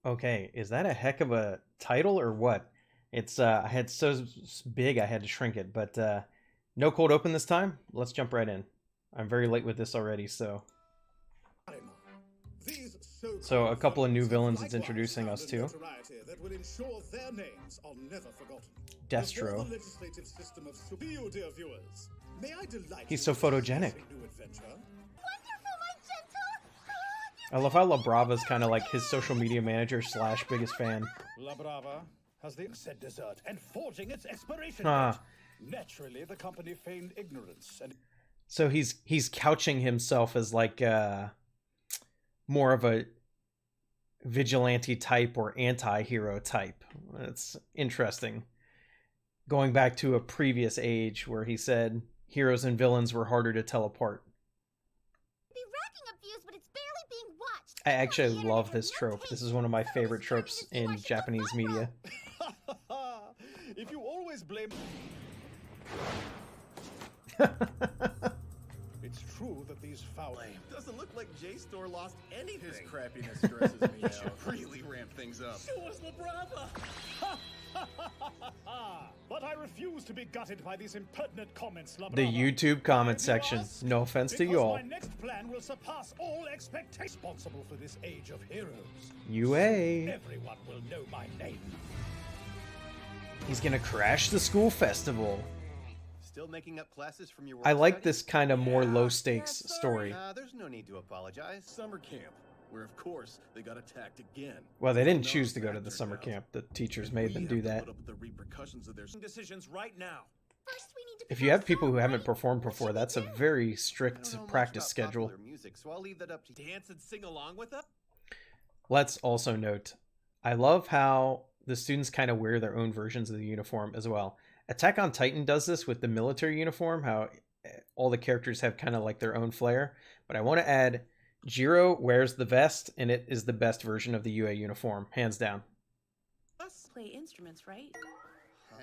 Okay, is that a heck of a title or what? It's I had big I had to shrink it, but no cold open this time. Let's jump right in. I'm very late with this already, so so a couple of new villains it's introducing us to. That will ensure their names are never forgotten. Destro. The legislative system of you, dear viewers. May I delight He's you so with this photogenic. new adventure? Wonderful, my gentle. I love how La Brava's kind of like his social media manager slash biggest fan. La Brava has the said dessert and forging its expiration Huh. date. Naturally, the company feigned ignorance and So he's couching himself as like more of a vigilante type or anti-hero type. It's interesting. Going back to a previous age where he said heroes and villains were harder to tell apart. Be racking up views, but it's barely being watched. I actually The love internet this has no trope. taste. This is one of my So favorite this service tropes is in flushing the Japanese viral. media. if you always blame it's true that these foul Doesn't look like J-Store lost anything. His crappiness stresses me out. Really ramp things up. Show us La Brava! But I refuse to be gutted by these impertinent comments, La The Brava. YouTube comment Why, section. you ask? No offense to Because you all. my next plan will surpass all expectations. Responsible for this age of heroes. UA. Everyone will know my name. He's gonna crash the school festival. Still making up classes from your I work like study? this kind of more Yeah. low stakes Yeah, story. There's no need to apologize. Summer camp, where of course they got attacked again. Well, they didn't No choose to go to factor the summer now. camp. The teachers And made we them have do to that. put up with the repercussions of their decisions right now. First, we need to If pick you out have people song, who haven't right? performed What before, should we that's a do? very I don't strict know much practice about schedule. popular music, so I'll leave that up to dance and sing along with us. Let's also note, I love how the students kind of wear their own versions of the uniform as well. Attack on Titan does this with the military uniform, how all the characters have kind of like their own flair. But I want to add, Jiro wears the vest, and it is the best version of the UA uniform, hands down. Play instruments, right? Huh?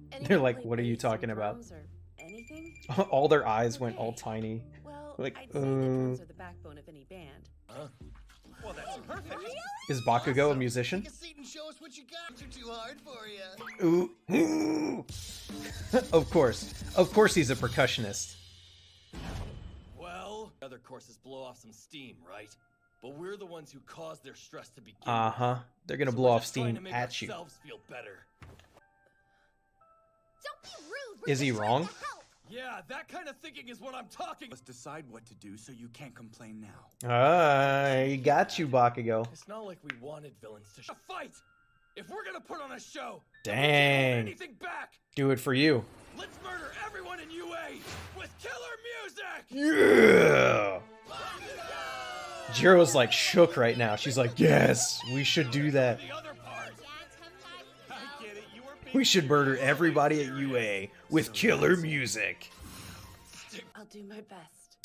They're Anyone like, play "What are you bass or talking about?" drums or anything? All their eyes went all tiny. Well, Like, I'd say the drums are the backbone of any band. Well, that's perfect. Is Bakugo a musician? Take a seat and show us what you got. You're too hard for you. Ooh. Of course he's a percussionist. Well, other courses blow off some steam, right? But we're the ones who cause their stress to begin. Uh-huh. They're gonna So blow we're off just trying steam to make at you. ourselves feel better. Don't be rude. We're Is he just trying wrong? to help. Yeah, that kind of thinking is what I'm talking. Let's decide what to do so you can't complain now. I got you, Bakugo. It's not like we wanted villains to fight. If we're gonna put on a show, Dang. we can't hold anything back. Do it for you. Let's murder everyone in UA with killer music. Yeah! Jiro's like shook right now. She's like, yes, we should do that. The other part. I get it. You were being We should murder everybody at UA with killer music. I'll do my best.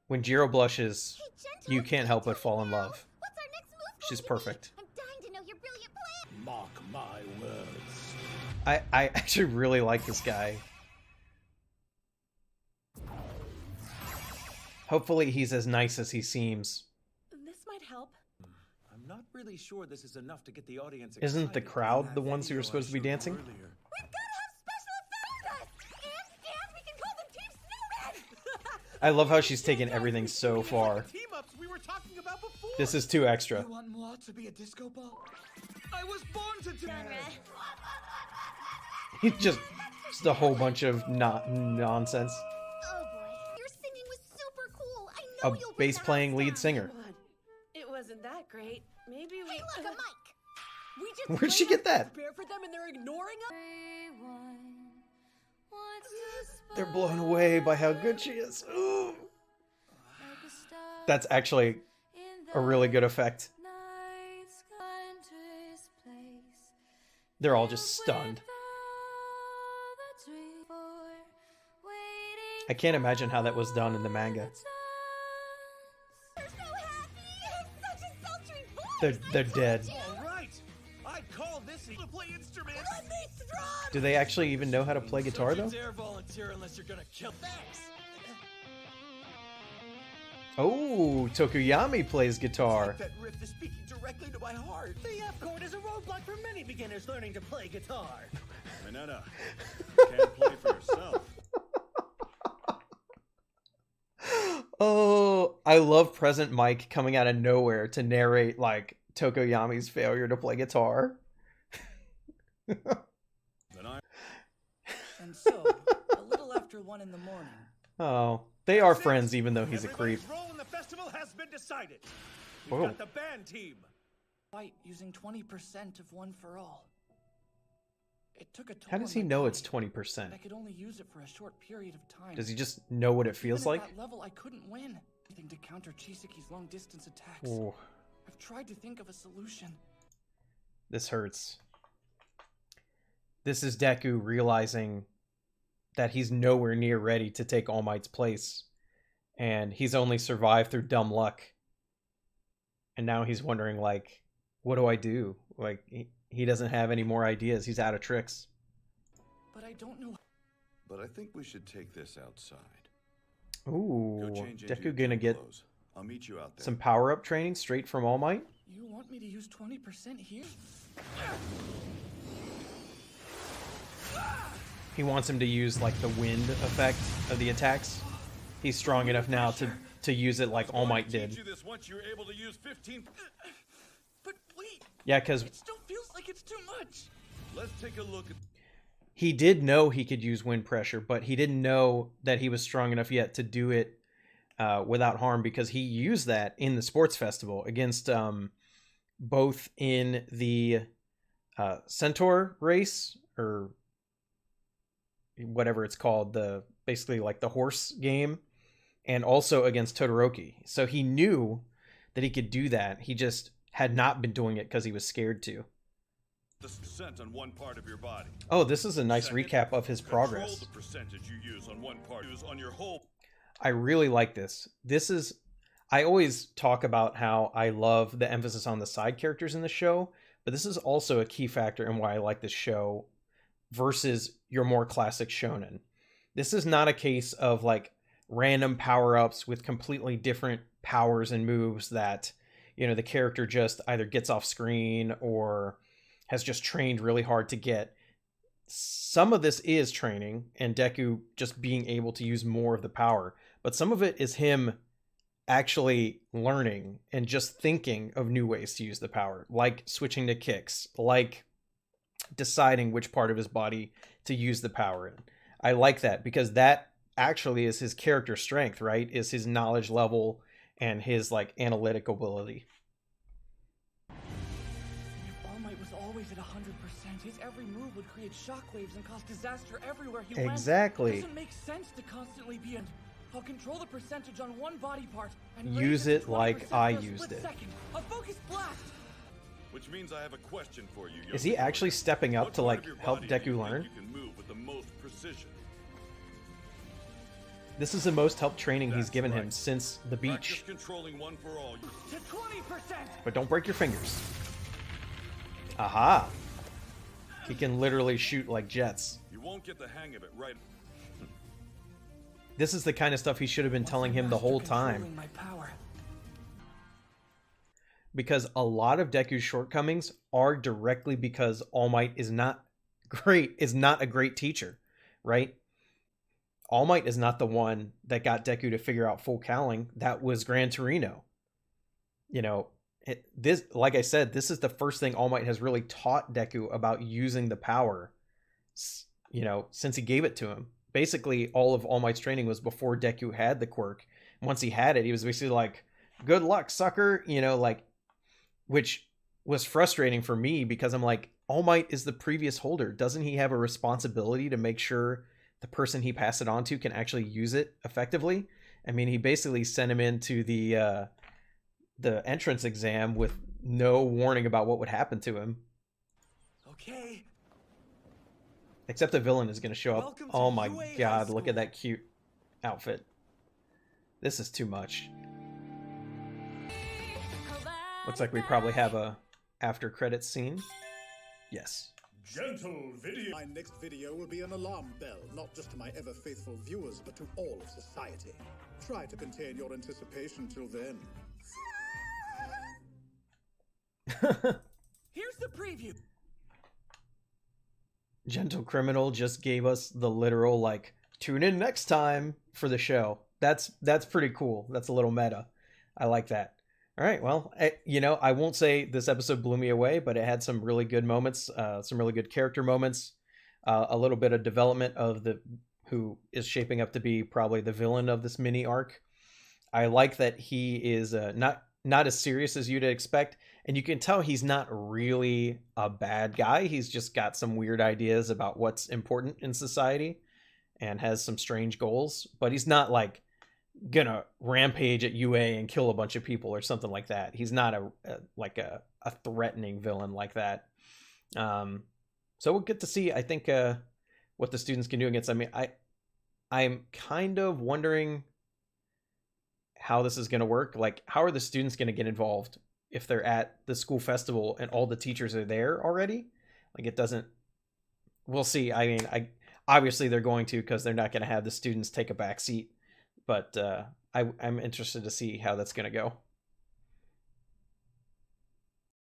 When Jiro blushes, Hey, gentle, you can't help but fall in now. love. What's our next move She's going to be? perfect. I'm dying to know your brilliant plan. Mark my words. I actually really like this guy. Hopefully he's as nice as he seems. This might help. I'm not really sure this is enough to get the audience Isn't the excited. crowd In the that ones who are video supposed to be I showed you dancing? earlier. We've got to have special effects with us. And we can call them Team Snowman. I love how she's taken everything so far. team ups we were talking about before. This is too extra. You want moi to be a disco ball? I was born to do it. He's just a whole bunch of nonsense. Oh boy, your singing was super cool. I A know you'll win bass that playing lead Oscar. singer. Come on. It wasn't that great. Maybe we. Hey, look, a mic. We just Where'd she get that? prepare for them and they're ignoring us. They're blown away by how good she is. Ooh. That's actually a really good effect. They're all just stunned. I can't imagine how that was done in the manga. They're so happy. It's such a sultry voice. They're dead. All right. I'd call this to play instruments. Let me strong. Do they actually even know how to play guitar Don't though? you dare volunteer unless you're gonna kill. Oh, Tokuyami plays guitar. That riff is speaking directly to my heart. The F chord is a roadblock for many beginners learning to play guitar. Minetta, you can't play for yourself. Oh, I love Present Mike coming out of nowhere to narrate like Tokoyami's failure to play guitar. Then I And so, a little after 1 in the morning, Oh, they are friends even though he's a creep. Everybody's role in the festival has been decided. Whoa. We've got the band team. fight using 20% of One for All. It took a toll How does on he my know body, it's 20%? but I could only use it for a short period of time. Does he just know what it feels Even like? at that level, I couldn't win. Anything to counter Chisuke's long distance attacks. Ooh, I've tried to think of a solution. this hurts. This is Deku realizing that he's nowhere near ready to take All Might's place. And he's only survived through dumb luck. And now he's wondering, like, what do I do? Like, he doesn't have any more ideas. He's out of tricks. But I don't know. But I think we should take this outside. Ooh, Go change into Deku your gonna gym get clothes. I'll meet you out there. some power-up training straight from All Might? You want me to use 20% here? He wants him to use, like, the wind effect of the attacks. He's strong enough now to use it like All Might Teach did. you this once you're able to use 15. But wait, Yeah, because it still feels like it's too much. Let's take a look at. he did know he could use wind pressure, but he didn't know that he was strong enough yet to do it without harm, because he used that in the sports festival against both in the Centaur race, or whatever it's called, the basically like the horse game, and also against Todoroki. So he knew that he could do that. He just had not been doing it because he was scared to. The percent on one part of your body. Oh, this is a nice Second, recap of his control progress. the percentage you use on one part. Use on your whole. I really like this. I always talk about how I love the emphasis on the side characters in the show, but this is also a key factor in why I like this show versus your more classic shonen. This is not a case of like random power-ups with completely different powers and moves that, you know, the character just either gets off screen or has just trained really hard to get. Some of this is training and Deku just being able to use more of the power, but some of it is him actually learning and just thinking of new ways to use the power, like switching to kicks, like deciding which part of his body to use the power in. I like that because that actually is his character strength, right? Is his knowledge level and his like analytic ability. If All Might was always at 100%, his every move would create shockwaves and cause disaster everywhere he went. Exactly. It doesn't make sense to constantly be in. I'll control the percentage on one body part and Use raise it to like 20% I for a used split it. Second. A focus blast. Which means I have a question for you. Is he actually stepping up to like help Deku learn? You can move with the most precision. This is the most help training he's That's given him right. since the beach. Practice controlling one for all. To 20%. But don't break your fingers. Aha! He can literally shoot like jets. You won't get the hang of it right. This is the kind of stuff he should have been telling him the whole time. My power. Because a lot of Deku's shortcomings are directly because All Might is not a great teacher, right? All Might is not the one that got Deku to figure out full cowling. That was Gran Torino. You know, this, like I said, this is the first thing All Might has really taught Deku about using the power, you know, since he gave it to him. Basically, all of All Might's training was before Deku had the quirk. Once he had it, he was basically like, good luck, sucker, you know, like, which was frustrating for me because I'm like, All Might is the previous holder. Doesn't he have a responsibility to make sure the person he passed it on to can actually use it effectively? I mean, he basically sent him into the entrance exam with no warning about what would happen to him. Okay. Except the villain is going to show up. Welcome to Oh my UA High god, look at School. that cute outfit. This is too much. Looks like we probably have a after credits scene. Yes. Gentle video. My next video will be an alarm bell, not just to my ever-faithful viewers, but to all of society. Try to contain your anticipation till then. Here's the preview. Gentle Criminal just gave us the literal, like, tune in next time for the show. That's pretty cool. That's a little meta. I like that. All right, well, I won't say this episode blew me away, but it had some really good moments, some really good character moments, a little bit of development of who is shaping up to be probably the villain of this mini arc. I like that he is not as serious as you'd expect, and you can tell he's not really a bad guy. He's just got some weird ideas about what's important in society and has some strange goals, but he's not like gonna rampage at UA and kill a bunch of people or something like that. He's not a threatening villain like that. So we'll get to see, I think, what the students can do against. I mean, I'm kind of wondering how this is going to work. Like, how are the students going to get involved if they're at the school festival and all the teachers are there already? Like, it doesn't. We'll see. I mean, obviously they're going to, because they're not going to have the students take a back seat. But I'm interested to see how that's going to go.